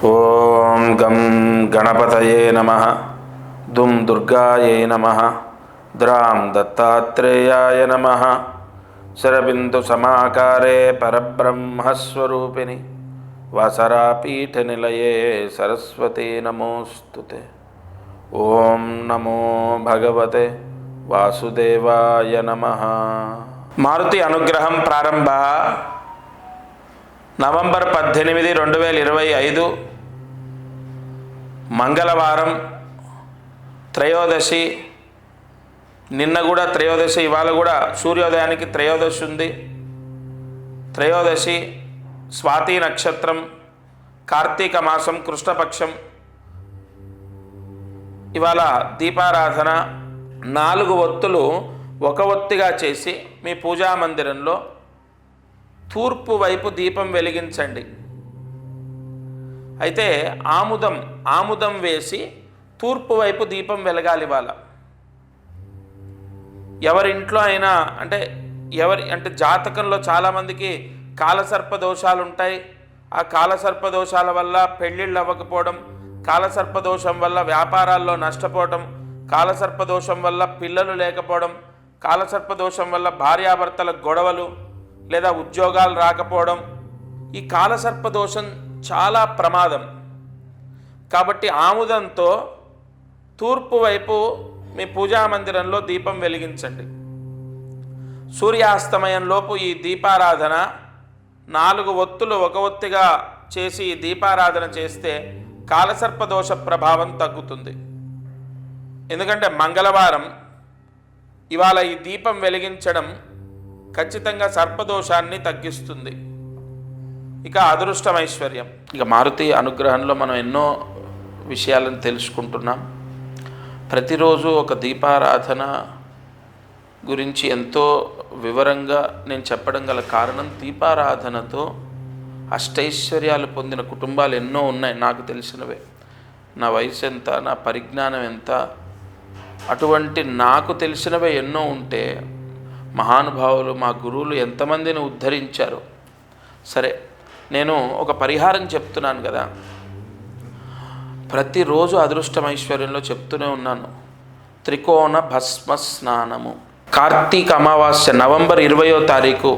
ఓం గం గణపతయే నమః. దుం దుర్గాయై నమః. ద్రాం దత్తాత్రేయాయ నమః. శరబిందు సమాకారే పరబ్రహ్మస్వరూపిణి వాసరాపీఠనిలయే సరస్వతే నమోస్తుతే. ఓం నమో భగవతే వాసుదేవాయ నమః. మారుతి అనుగ్రహం ప్రారంభ నవంబర్ 18, 2025 మంగళవారం త్రయోదశి. నిన్న కూడా త్రయోదశి, ఇవాళ కూడా సూర్యోదయానికి త్రయోదశి ఉంది. త్రయోదశి స్వాతి నక్షత్రం, కార్తీక మాసం, కృష్ణపక్షం. ఇవాళ దీపారాధన 4 ఒత్తులు ఒక ఒత్తిగా చేసి మీ పూజా మందిరంలో తూర్పు వైపు దీపం వెలిగించండి. అయితే ఆముదం వేసి తూర్పు వైపు దీపం వెలగాలి. ఇవాళ ఎవరింట్లో అయినా అంటే జాతకంలో చాలామందికి కాలసర్ప దోషాలు ఉంటాయి. ఆ కాలసర్ప దోషాల వల్ల పెళ్ళిళ్ళు అవ్వకపోవడం, కాలసర్ప దోషం వల్ల వ్యాపారాల్లో నష్టపోవడం, కాలసర్ప దోషం వల్ల పిల్లలు లేకపోవడం, కాలసర్ప దోషం వల్ల భార్యాభర్తల గొడవలు లేదా ఉద్యోగాలు రాకపోవడం, ఈ కాలసర్ప దోషం చాలా ప్రమాదం. కాబట్టి ఆముదంతో తూర్పు వైపు మీ పూజా మందిరంలో దీపం వెలిగించండి. సూర్యాస్తమయంలోపు ఈ దీపారాధన 4 ఒత్తులు ఒక ఒత్తిగా చేసి ఈ దీపారాధన చేస్తే కాలసర్ప దోష ప్రభావం తగ్గుతుంది. ఎందుకంటే మంగళవారం ఇవాళ ఈ దీపం వెలిగించడం ఖచ్చితంగా సర్పదోషాన్ని తగ్గిస్తుంది. ఇక అదృష్టం, ఐశ్వర్యం. ఇక మారుతి అనుగ్రహంలో మనం ఎన్నో విషయాలను తెలుసుకుంటున్నాం. ప్రతిరోజు ఒక దీపారాధన గురించి ఎంతో వివరంగా నేను చెప్పడం గల కారణం, దీపారాధనతో అష్టైశ్వర్యాలు పొందిన కుటుంబాలు ఎన్నో ఉన్నాయి నాకు తెలిసినవే. నా వయసు ఎంత, నా పరిజ్ఞానం ఎంత, అటువంటి నాకు తెలిసినవే ఎన్నో ఉంటే మహానుభావులు మా గురువులు ఎంతమందిని ఉద్ధరించారు. సరే, నేను ఒక పరిహారం చెప్తున్నాను కదా, ప్రతిరోజు అదృష్టం ఐశ్వర్యంలో చెప్తూనే ఉన్నాను. త్రికోణ భస్మ స్నానము. కార్తీక అమావాస్య నవంబర్ 20వ తారీఖు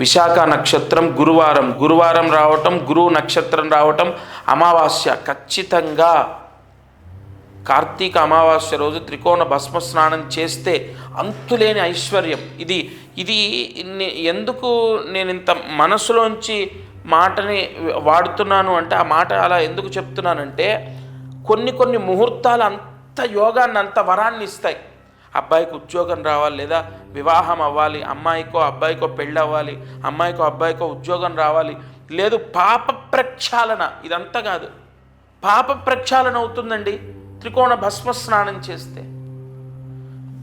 విశాఖ నక్షత్రం గురువారం రావటం, గురువు నక్షత్రం రావటం, అమావాస్య. ఖచ్చితంగా కార్తీక అమావాస్య రోజు త్రికోణ భస్మ స్నానం చేస్తే అంతులేని ఐశ్వర్యం. ఇది ఎందుకు నేను ఇంత మనసులోంచి మాటని వాడుతున్నాను అంటే, ఆ మాట అలా ఎందుకు చెప్తున్నానంటే, కొన్ని ముహూర్తాలు అంత యోగాన్ని, అంత వరాన్ని ఇస్తాయి. అబ్బాయికి ఉద్యోగం రావాలి, లేదా వివాహం అవ్వాలి, అమ్మాయికో అబ్బాయికో పెళ్ళి అవ్వాలి, అమ్మాయికో అబ్బాయికో ఉద్యోగం రావాలి, లేదు పాప ప్రక్షాళన. ఇదంతా కాదు, పాప ప్రక్షాళన అవుతుందండి త్రికోణ భస్మ స్నానం చేస్తే.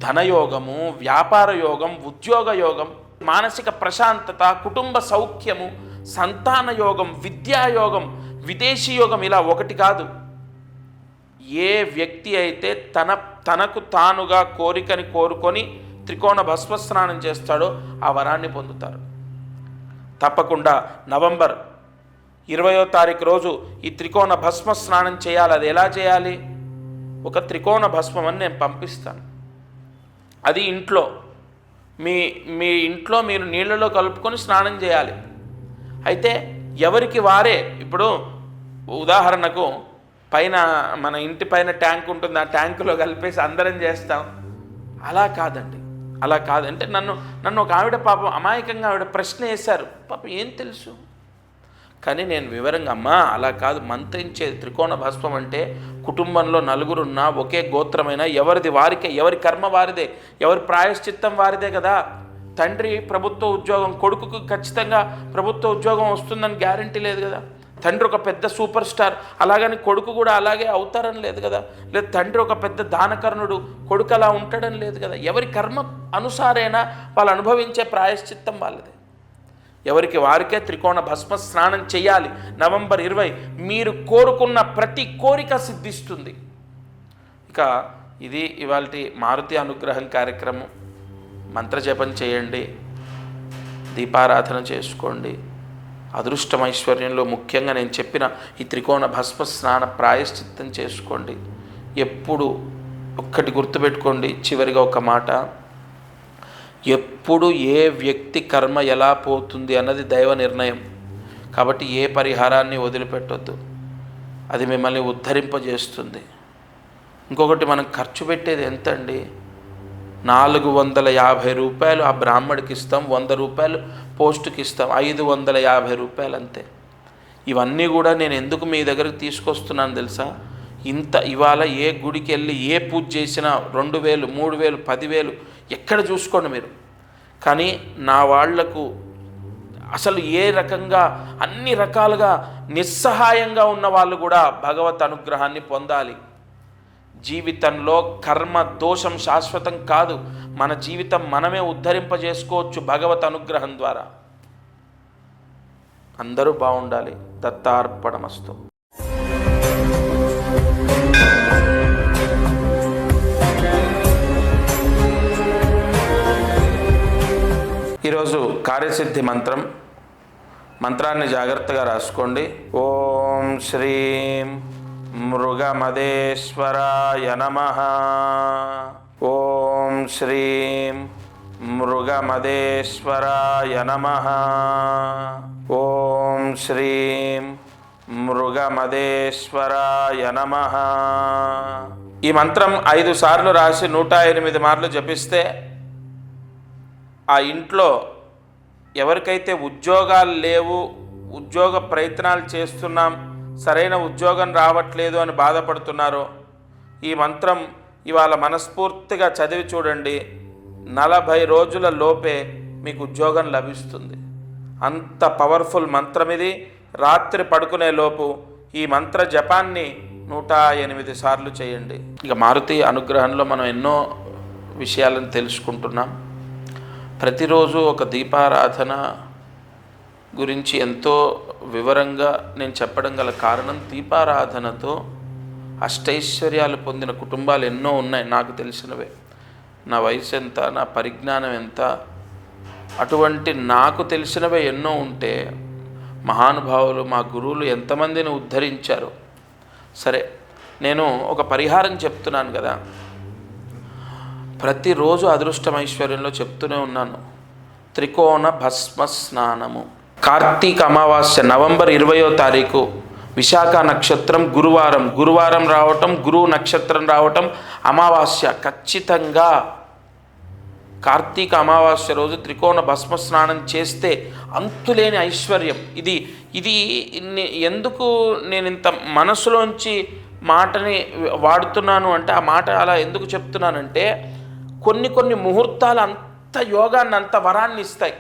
ధనయోగము, వ్యాపార యోగం, ఉద్యోగ యోగం, మానసిక ప్రశాంతత, కుటుంబ సౌఖ్యము, సంతాన యోగం, విద్యాయోగం, విదేశీ యోగం. ఇలా ఒకటి కాదు, ఏ వ్యక్తి అయితే తనకు తానుగా కోరికని కోరుకొని త్రికోణ భస్మ స్నానం చేస్తాడో ఆ వరాన్ని పొందుతారు. తప్పకుండా నవంబర్ 20వ తారీఖు రోజు ఈ త్రికోణ భస్మ స్నానం చేయాలి. అది ఎలా చేయాలి? ఒక త్రికోణ భస్మం అని నేను పంపిస్తాను. అది ఇంట్లో మీ ఇంట్లో మీరు నీళ్ళలో కలుపుకొని స్నానం చేయాలి. అయితే ఎవరికి వారే, ఇప్పుడు ఉదాహరణకు పైన మన ఇంటి పైన ట్యాంక్ ఉంటుంది, ఆ ట్యాంకులో కలిపేసి అందరం చేస్తాం. అలా కాదండి, అలా కాదంటే నన్ను ఒక ఆవిడ పాపం అమాయకంగా ఆవిడ ప్రశ్న వేశారు. పాపం ఏం తెలుసు, కానీ నేను వివరంగా, అమ్మా అలా కాదు, మంత్రించేది త్రికోణ భస్మం అంటే కుటుంబంలో నలుగురున్నా ఒకే గోత్రమైనా ఎవరిది వారికే, ఎవరి కర్మ వారిదే, ఎవరి ప్రాయశ్చిత్తం వారిదే కదా. తండ్రి ప్రభుత్వ ఉద్యోగం, కొడుకుకు ఖచ్చితంగా ప్రభుత్వ ఉద్యోగం వస్తుందని గ్యారంటీ లేదు కదా. తండ్రి ఒక పెద్ద సూపర్ స్టార్, అలాగని కొడుకు కూడా అలాగే అవుతారని లేదు కదా. లేదు తండ్రి ఒక పెద్ద దానకర్ణుడు, కొడుకు అలా ఉంటాడని లేదు కదా. ఎవరి కర్మ అనుసారైనా వాళ్ళు అనుభవించే ప్రాయశ్చిత్తం వాళ్ళదే. ఎవరికి వారికే త్రికోణ భస్మ స్నానం చేయాలి. నవంబర్ 20 మీరు కోరుకున్న ప్రతి కోరిక సిద్ధిస్తుంది. ఇక ఇది ఇవాల్టి మారుతి అనుగ్రహం కార్యక్రమం. మంత్రజపం చేయండి, దీపారాధన చేసుకోండి, అదృష్టం ఐశ్వర్యంలో ముఖ్యంగా నేను చెప్పిన ఈ త్రికోణ భస్మ స్నాన ప్రాయశ్చిత్తం చేసుకోండి. ఎప్పుడు ఒక్కటి గుర్తుపెట్టుకోండి, చివరిగా ఒక మాట, ఎప్పుడు ఏ వ్యక్తి కర్మ ఎలా పోతుంది అన్నది దైవ నిర్ణయం. కాబట్టి ఏ పరిహారాన్ని వదిలిపెట్టొద్దు, అది మిమ్మల్ని ఉద్ధరింపజేస్తుంది. ఇంకొకటి, మనం ఖర్చు పెట్టేది ఎంత అండి? 450 రూపాయలు ఆ బ్రాహ్మడికి ఇస్తాం, 100 రూపాయలు పోస్టుకి ఇస్తాం, 550 రూపాయలు అంతే. ఇవన్నీ కూడా నేను ఎందుకు మీ దగ్గరికి తీసుకొస్తున్నాను తెలుసా? ఇవాళ ఏ గుడికి వెళ్ళి ఏ పూజ చేసినా 2000, 3000, 10,000 ఎక్కడ చూసుకోండి మీరు. కానీ నా వాళ్లకు అసలు ఏ రకంగా అన్ని రకాలుగా నిస్సహాయంగా ఉన్న వాళ్ళు కూడా భగవత్ అనుగ్రహాన్ని పొందాలి. జీవితంలో కర్మ దోషం శాశ్వతం కాదు. మన జీవితం మనమే ఉద్ధరింపజేసుకోవచ్చు భగవత్ అనుగ్రహం ద్వారా. అందరూ బాగుండాలి. దత్తార్పణమస్తు. ఈరోజు కార్యసిద్ధి మంత్రాన్ని జాగ్రత్తగా రాసుకోండి. ఓం శ్రీం మృగమదేశ్వరాయ నమః. ఓం శ్రీం మృగమదేశ్వరాయ నమః. ఓం శ్రీం మృగమదేశ్వరాయ నమః. ఈ మంత్రం 5 సార్లు రాసి 108 మార్లు జపిస్తే ఆ ఇంట్లో ఎవరికైతే ఉద్యోగాలు లేవు, ఉద్యోగ ప్రయత్నాలు చేస్తున్నాం, సరైన ఉద్యోగం రావట్లేదు అని బాధపడుతున్నారో ఈ మంత్రం ఇవాళ మనస్ఫూర్తిగా చదివి చూడండి. 40 రోజుల లోపే మీకు ఉద్యోగం లభిస్తుంది. అంత పవర్ఫుల్ మంత్రం ఇది. రాత్రి పడుకునే లోపు ఈ మంత్ర జపాన్ని 108 సార్లు చేయండి. ఇక మారుతి అనుగ్రహంలో మనం ఎన్నో విషయాలను తెలుసుకుంటున్నాం. ప్రతిరోజు ఒక దీపారాధన గురించి ఎంతో వివరంగా నేను చెప్పడం గల కారణం, దీపారాధనతో అష్టైశ్వర్యాలు పొందిన కుటుంబాలు ఎన్నో ఉన్నాయి నాకు తెలిసినవే. నా వయసు ఎంత, నా పరిజ్ఞానం ఎంత, అటువంటి నాకు తెలిసినవే ఎన్నో ఉంటే మహానుభావులు మా గురువులు ఎంతమందిని ఉద్ధరించారు. సరే, నేను ఒక పరిహారం చెప్తున్నాను కదా, ప్రతిరోజు అదృష్టం ఐశ్వర్యంలో చెప్తూనే ఉన్నాను. త్రికోణ భస్మ స్నానము. కార్తీక అమావాస్య నవంబర్ 20వ తారీఖు విశాఖ నక్షత్రం గురువారం రావటం, గురువు నక్షత్రం రావటం, అమావాస్య ఖచ్చితంగా కార్తీక అమావాస్య రోజు త్రికోణ భస్మ స్నానం చేస్తే అంతులేని ఐశ్వర్యం. ఇది ఎందుకు నేను ఇంత మనసులోంచి మాటని వాడుతున్నాను అంటే, ఆ మాట అలా ఎందుకు చెప్తున్నానంటే, కొన్ని ముహూర్తాలు అంత యోగాన్ని, అంత వరాన్ని ఇస్తాయి.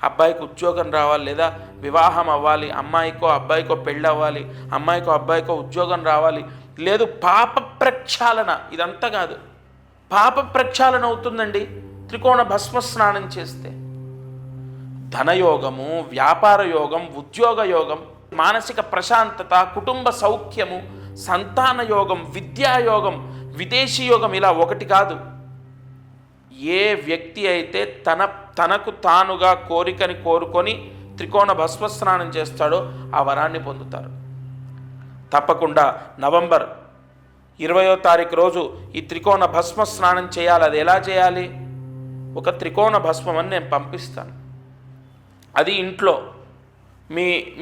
అబ్బాయికి ఉద్యోగం రావాలి, లేదా వివాహం అవ్వాలి, అమ్మాయికో అబ్బాయికో పెళ్ళి అవ్వాలి, అమ్మాయికో అబ్బాయికో ఉద్యోగం రావాలి, లేదు పాప ప్రక్షాళన. ఇదంతా కాదు, పాప ప్రక్షాళన అవుతుందండి త్రికోణ భస్మ స్నానం చేస్తే. ధనయోగము, వ్యాపార యోగం, ఉద్యోగ యోగం, మానసిక ప్రశాంతత, కుటుంబ సౌఖ్యము, సంతాన యోగం, విద్యాయోగం, విదేశీ యోగం, ఇలా ఒకటి కాదు. ఏ వ్యక్తి అయితే తనకు తానుగా కోరికని కోరుకొని త్రికోణ భస్మ స్నానం చేస్తాడో ఆ వరాన్ని పొందుతారు. తప్పకుండా నవంబర్ 20వ తారీఖు రోజు ఈ త్రికోణ భస్మ స్నానం చేయాలి. అది ఎలా చేయాలి? ఒక త్రికోణ భస్మం అని నేను పంపిస్తాను. అది ఇంట్లో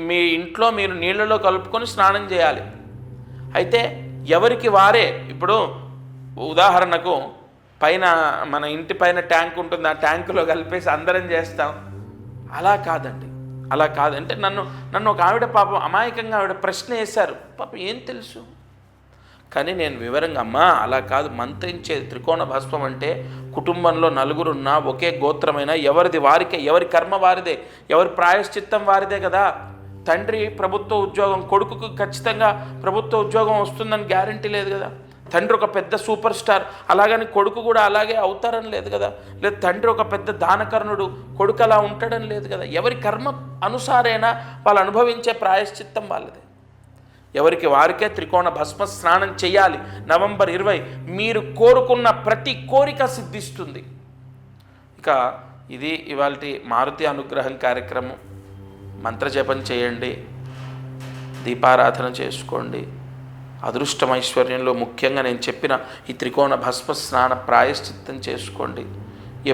మీ ఇంట్లో మీరు నీళ్ళలో కలుపుకొని స్నానం చేయాలి. అయితే ఎవరికి వారే, ఇప్పుడు ఉదాహరణకు పైన మన ఇంటి పైన ట్యాంక్ ఉంటుంది, ఆ ట్యాంకులో కలిపేసి అందరం చేస్తాం. అలా కాదండి, అలా కాదంటే నన్ను ఒక ఆవిడ పాపం అమాయకంగా ఆవిడ ప్రశ్న వేశారు. పాపం ఏం తెలుసు, కానీ నేను వివరంగా, అమ్మా అలా కాదు, మంత్రించేది త్రికోణ భస్మం అంటే కుటుంబంలో నలుగురున్నా ఒకే గోత్రమైనా ఎవరిది వారికే, ఎవరి కర్మ వారిదే, ఎవరి ప్రాయశ్చిత్తం వారిదే కదా. తండ్రి ప్రభుత్వ ఉద్యోగం, కొడుకుకు ఖచ్చితంగా ప్రభుత్వ ఉద్యోగం వస్తుందని గ్యారంటీ లేదు కదా. తండ్రి ఒక పెద్ద సూపర్ స్టార్, అలాగని కొడుకు కూడా అలాగే అవుతారని లేదు కదా. లేదు తండ్రి ఒక పెద్ద దానకర్ణుడు, కొడుకు అలా ఉంటాడని లేదు కదా. ఎవరి కర్మ అనుసారైనా వాళ్ళు అనుభవించే ప్రాయశ్చిత్తం వాళ్ళదే. ఎవరికి వారికే త్రికోణ భస్మ స్నానం చేయాలి. నవంబర్ 20 మీరు కోరుకున్న ప్రతి కోరిక సిద్ధిస్తుంది. ఇక ఇది ఇవాల్టి మారుతి అనుగ్రహం కార్యక్రమం. మంత్రజపం చేయండి, దీపారాధన చేసుకోండి. అదృష్టం ఐశ్వర్యంలో ముఖ్యంగా నేను చెప్పిన ఈ త్రికోణ భస్మ స్నాన ప్రాయశ్చిత్తం చేసుకోండి.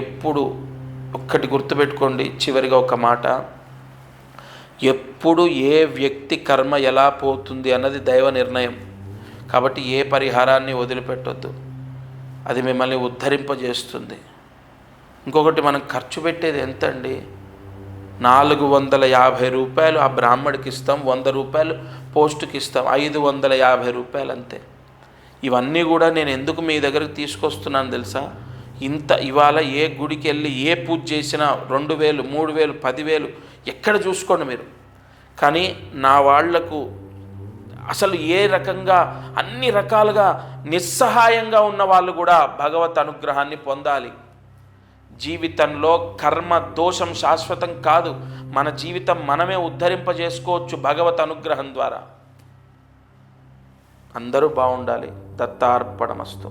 ఎప్పుడు ఒక్కటి గుర్తుపెట్టుకోండి, చివరిగా ఒక మాట, ఎప్పుడు ఏ వ్యక్తి కర్మ ఎలా పోతుంది అన్నది దైవ నిర్ణయం. కాబట్టి ఏ పరిహారాన్ని వదిలిపెట్టొద్దు, అది మిమ్మల్ని ఉద్ధరింపజేస్తుంది. ఇంకొకటి, మనం ఖర్చు పెట్టేది ఎంత అండి? 450 రూపాయలు ఆ బ్రాహ్మడికి ఇస్తాం, 100 రూపాయలు పోస్టుకి ఇస్తాం, 550 రూపాయలు అంతే. ఇవన్నీ కూడా నేను ఎందుకు మీ దగ్గరకు తీసుకొస్తున్నాను తెలుసా? ఇవాళ ఏ గుడికి వెళ్ళి ఏ పూజ చేసినా 2000, 3000, 10,000 ఎక్కడ చూసుకోండి మీరు. కానీ నా వాళ్లకు అసలు ఏ రకంగా అన్ని రకాలుగా నిస్సహాయంగా ఉన్న వాళ్ళు కూడా భగవత్ అనుగ్రహాన్ని పొందాలి. జీవితంలో కర్మ దోషం శాశ్వతం కాదు. మన జీవితం మనమే ఉద్ధరింపజేసుకోవచ్చు భగవత్ అనుగ్రహం ద్వారా. అందరూ బాగుండాలి. దత్తార్పణమస్తు.